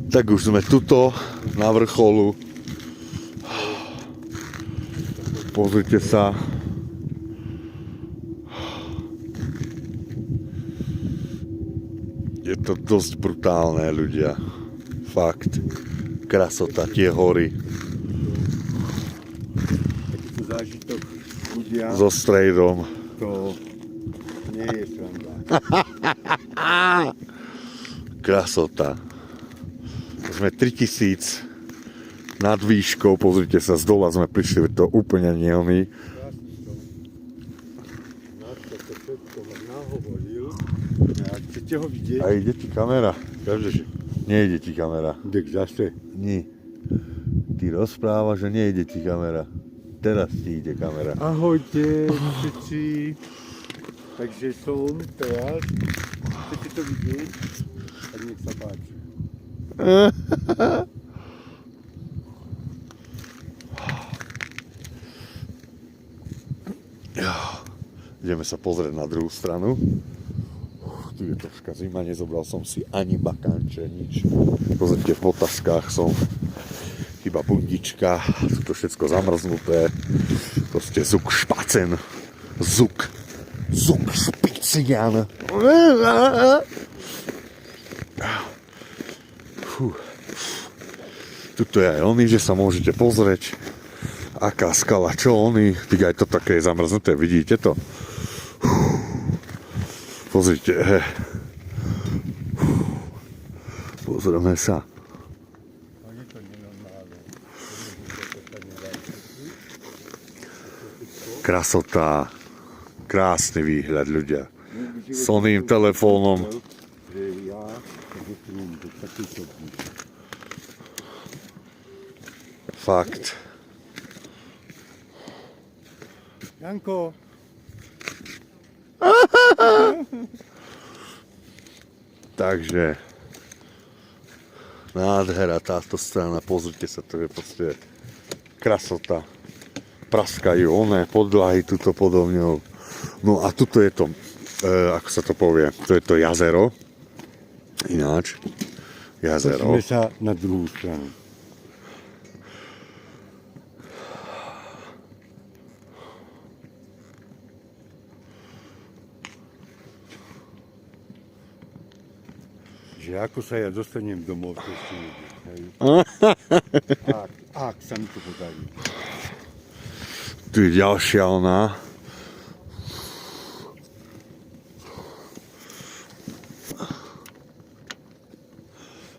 Tak už sme tuto na vrcholu. Pozrite sa. Je to dosť brutálne, ľudia. Fakt. Krasota, tie hory. Takýto zážitok ľudia, So strejdom. to nie je sranda. Krasota. Sme 3000 nad výškou, pozrite sa, z dola sme prišli, to úplne neoný. Náčka to všetko vám nahovoril. A chcete ho vidieť? A ide ti kamera? Kažeš, nejde ti kamera. Tak zase. Nie. Ty rozprávaš, že nejde ti kamera. Teraz ti ide kamera. Ahojte všetci. Takže som teraz. Chcete to vidieť? Tak nech sa páči. Ideme sa pozrieť na druhú stranu. Tu je troška zima, nezobral som si ani bakanče, nič. Pozrite, v potaskách som. Chyba bundička, sú to všetko zamrznuté. Proste zuk špacen. Zuk špician. Tuto je aj oný, že sa môžete pozrieť, aká skala, čo oný. Ty aj to také je zamrznuté, vidíte to? Pozrite, pozrieme sa. Krasota, krásny výhľad, ľudia. S oným telefónom. Že ja sa dostanem do takejto Fakt. Janko, Takže nádhera táto strana, pozrite sa, to je proste krasota. Praskajú oné podlahy tuto podobne. No a tuto je to, ako sa to povie, to je to jazero. Ináč, jazero. poďme sa na druhú stranu. Že ako sa ja dostanem domov, to si neviem. Ak sa mi to podarí. Tu je ďalšia ona.